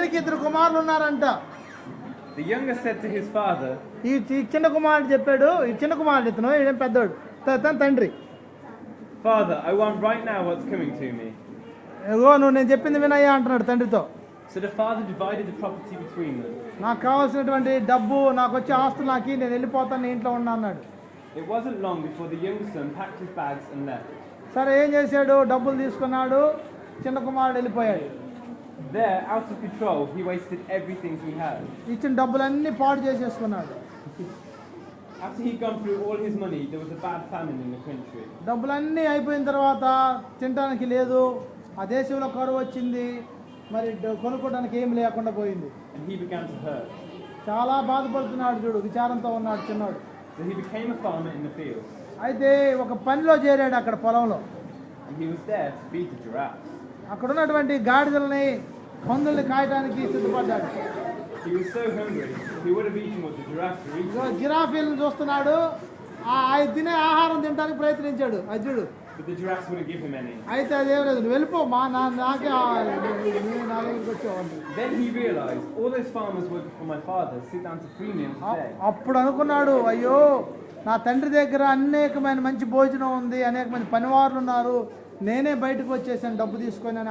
తండ్రికి 2 కుమారులు ఉన్నారంట. The younger said to his father, ఈ చిన్న కుమారుడు చెప్పాడు, ఈ చిన్న కుమారుడు ఇతను ఈయన పెద్దోడు, తన తండ్రి, Father, I want right now what's coming to me. ఏగో నువ్వు నేను చెప్పింది వినయ్యా అంటున్నాడు తండ్రితో. So the father divided the property between them. నాకు కావాల్సినటువంటి డబ్బు, నాకు వచ్చే ఆస్తులు నాకు నేను వెళ్ళిపోతాను, నీ ఇంట్లో ఉన్నా అన్నాడు. It wasn't long before the younger son packed his bags and left. సరే ఏం చేశాడు, డబ్బులు తీసుకున్నాడు, చిన్న కుమారుడు వెళ్ళిపోయాడు. There, out of control, he wasted everything he had. ఇచ్చిన డబ్బులన్నీ పాడు చేసేసుకున్నాడు. After he'd gone through all his money, there was a bad famine in the country. డబ్బులన్నీ అయిపోయిన తర్వాత తినడానికి లేదు, ఆ దేశంలో కరువు వచ్చింది, మరి కొనుక్కోవడానికి ఏం లేకుండా పోయింది. And he began to hurt. చాలా బాధపడుతున్నాడు, చూడు, విచారంతో ఉన్నాడు చిన్నాడు. So he became a farmer in the fields. అయితే ఒక పనిలో చేరాడు అక్కడ పొలంలో. And he was there to feed the giraffes. అక్కడ ఉన్నటువంటి గాడిదల్ని, పందుల్ని కాయడానికి సిద్ధపడ్డాడు. He was so hungry, he would have eaten what the giraffes were eating. జిరాఫీలను చూస్తున్నాడు, తినే ఆహారం తినడానికి ప్రయత్నించాడు, అది చూడు. But the giraffes wouldn't give him any. అయితే అదేం లేదు, నువ్వు వెళ్ళిపో, నాకే నా దగ్గరికి వచ్చావు. Then he realized all those farmers working for my father sit down to 3 meals a day. అప్పుడు అనుకున్నాడు, అయ్యో నా తండ్రి దగ్గర అనేకమైన మంచి భోజనం ఉంది, అనేక మంది పనివారులు ఉన్నారు, నేనే బయటకు వచ్చేసాను డబ్బు తీసుకొని అని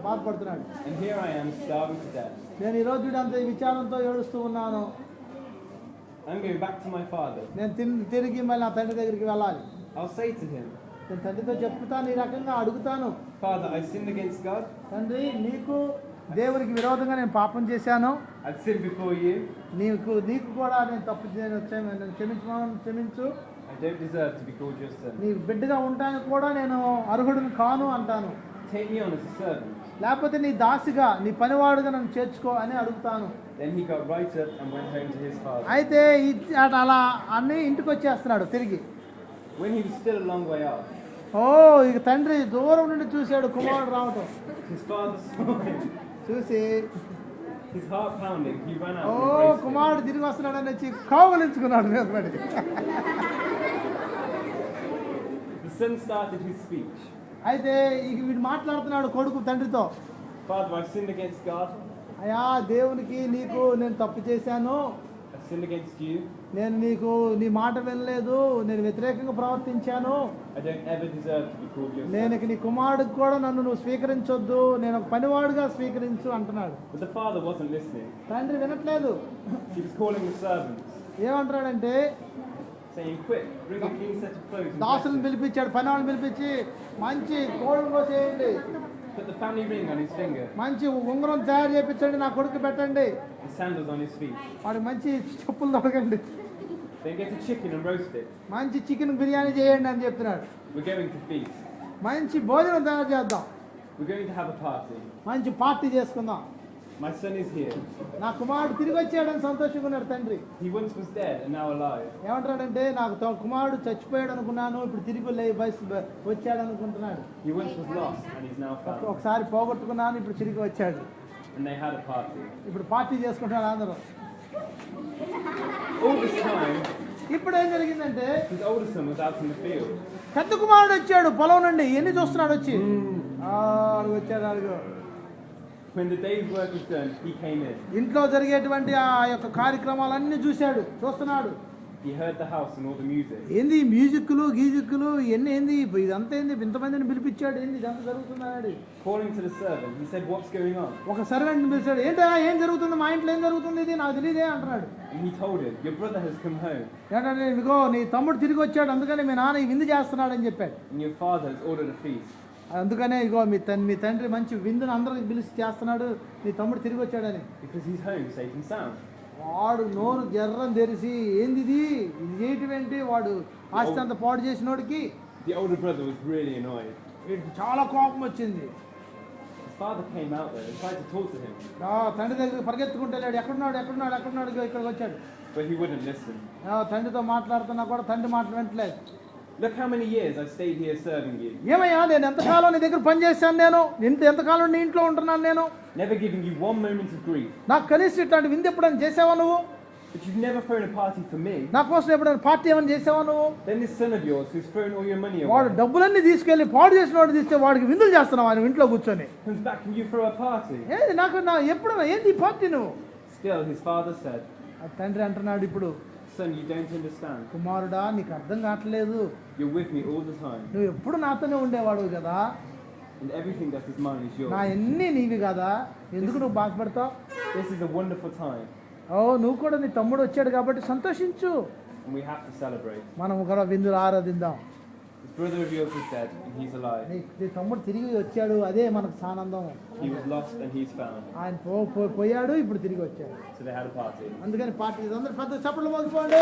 బాధపడుతున్నాడు. And here I am starving to death. నేను ఈరోజు చూడు అంత విచారంతో ఏడుస్తూ ఉన్నాను. I'm going back to my father. నేను తిరిగి మళ్ళీ నా తండ్రి దగ్గరికి వెళ్ళాలి. I'll say to him, నేను తండ్రితో చెప్తాను, ఈ రకంగా అడుగుతాను, Father, I sinned against God. తండ్రి నీకు దేవునికి విరోధంగా నేను పాపం చేశాను, I've sinned before you. నీకు కూడా నేను తప్పు క్షమించు, I don't deserve to be called your son. నీ బిడ్డగా ఉండడానికి కూడా నేను అర్హుడిని కాను అంటాను. Take me on as a servant. లేకపోతే నీ దాసిగా, నీ పనివాడుగా నన్ను చేర్చుకో అని అడుగుతాను. Then he got right up and went home to his father. అయితే అలా అన్ని ఇంటికి వచ్చేస్తున్నాడు తిరిగి. When he was still a long way off, ఇక తండ్రి దూరం నుండి చూశాడు కుమారుడు రావటం. his father saw him. చూసి His heart pounding, he ran out and embraced him. కుమారుడు తిరిగి వస్తున్నాడని వచ్చి కౌగిలించుకున్నాడు మీద పడి. The son started his speech. అయితే ఇక వీడు మాట్లాడుతున్నాడు కొడుకు తండ్రితో. Father, I've sinned against God. అయ్యా, దేవునికి నీకు నేను తప్పు చేశాను, I've sinned against you. నేను నీ మాట వినలేదు, నేను వ్యతిరేకంగా ప్రవర్తించాను, I don't ever deserve to be called your son. నేను నీ కుమారుడికి కూడా నువ్వు స్వీకరించొద్దు, నేను ఒక పనివాడుగా స్వీకరించు అంటున్నాడు. But the father wasn't listening. తండ్రి వినట్లేదు. He was calling the servants, ఏమంటున్నాడంటే, saying, Quick, bring a clean set of clothes and దాసులను dresses. పిలిపించాడు, పని వాళ్ళని పిలిపించి మంచి కోళ్ళను కోసేయండి, Put the family ring on his finger, మంచి ఉంగరం తయారు చేయించండి, నా కొడుకు పెట్టండి, and sandals on his feet. వాడికి మంచి చెప్పులు తొడగండి, Then get a chicken and roast it. మంచి చికెన్ బిర్యానీ చేయండి అని చెప్తున్నాడు. We're going to feast. మంచి భోజనం తయారు చేద్దాం, We're going to have a party. మంచి పార్టీ చేసుకుందాం, My son is here. నా కుమారుడు తిరిగి వచ్చాడని సంతోషంగా ఉన్నాడు తండ్రి. He once was dead and now alive. ఏమంటాడంటే, నాకు కుమారుడు చచ్చిపోయాడు అనుకున్నాను, ఇప్పుడు తిరిగి వచ్చాడు అనుకుంటున్నాడు. He once was lost and he's now found. ఒకసారి పోగొట్టుకున్నాను, ఇప్పుడు తిరిగి వచ్చాడు. And they had a party. ఇప్పుడు పార్టీ చేసుకుంటాడు అందరూ. All this time, ఇప్పుడు ఏం జరిగిందంటే, his older son was out in the field. పెద్ద కుమారుడు వచ్చాడు పొలం నుండి, ఎన్ని చూస్తున్నాడు వచ్చి, అడుగు వచ్చాడు, అడుగు. When the day's work was done, he came in. ఇంట్లో జరిగేటువంటి ఆ యొక్క కార్యక్రమాలన్నీ చూస్తున్నాడు. He heard the house and all the music. ఏంది మ్యూజిక్లు ఏంది ఇదంతా, ఏంది ఇంతమందిని పిలిపించాడు, ఏంది ఇదంతా జరుగుతున్నాడు. Calling to the servant, he said, What's going on? ఒక సర్వెంట్ని పిలిచాడు, ఏంటా ఏం జరుగుతుంది, మా ఇంట్లో ఏం జరుగుతుంది, ఇది నాకు తెలియదే అంటున్నాడు. And he told him, Your brother has come home. ఏంటంటే, ఇదిగో నీ తమ్ముడు తిరిగి వచ్చాడు, అందుకని మీ నాన్న ఈ విందు చేస్తున్నాడు అని చెప్పాడు. And your father has ordered a feast. అందుకనే ఇగో మీ తండ్రి మంచి విందును అందరికి పిలిచి చేస్తున్నాడు, నీ తమ్ముడు తిరిగి వచ్చాడని. Because he's home safe and sound. వాడు నోరు జర్రం తెరిచి, ఏంది ఇది చేయటం ఏంటి, వాడు ఆస్తి అంత పాడు చేసినోడికి The older brother was really annoyed. వీడికి చాలా కోపం వచ్చింది. His father came out there and tried to talk to him. తండ్రి దగ్గర పరిగెత్తుకుంటే లేడు, ఎక్కడున్నాడు ఇక్కడికి వచ్చాడు. But he wouldn't listen. తండ్రితో మాట్లాడుతున్నా కూడా తండ్రి మాట వింటలేదు. Look how many years I've stayed here serving you. ఏమయ్యా, నేను ఎంతకాలం నీ దగ్గర పని చేశాను, నేను ఎంతకాలం నీ ఇంట్లో ఉంటున్నాను, నేను Never giving you one moment of grief. నాకు కనీసం ఇట్లాంటి విందు ఎప్పుడైనా చేసావా నువ్వు? But you've never thrown a party for me. నా కోసం ఎప్పుడైనా పార్టీ ఏమైనా చేసావా నువ్వు? Then this son of yours who's thrown all your money వాడు away డబ్బులన్నీ తీసుకెళ్ళి పాడు చేసిన వాడు తీస్తే వాడికి విందులు చేస్తున్నావు ఆయన ఇంట్లో కూర్చొని. comes back and you throw a party. ఏది నా ఎప్పుడైనా ఏంది ఈ పార్టీ నువ్వు? Still, his father said, ఆ తండ్రి అంటున్నాడు ఇప్పుడు, son, you don't understand. కుమారుడా నీకు అర్థం కావట్లేదు, You're with me all the time. నువ్వు ఎప్పుడు నాతోనే ఉండేవాడు కదా, And everything that is mine is నా yours. ఎన్ని నీవి కదా, ఎందుకు నువ్వు బాధపడతావు? This is a wonderful time. ఓ నువ్వు కూడా నీ తమ్ముడు వచ్చాడు కాబట్టి సంతోషించు, And we have to celebrate. మనం కూడా విందులు ఆరాధిద్దాం. This brother of yours is dead and he's alive. నీ తమ్ముడు తిరిగి వచ్చాడు, అదే మనకు ఆనందం. He was lost and he's found. ఆయన పోయాడు, ఇప్పుడు తిరిగి వచ్చాడు. So they had a party. అందుకని పార్టీ అందరూ పెద్ద చప్పట్లు మోగిపోండి.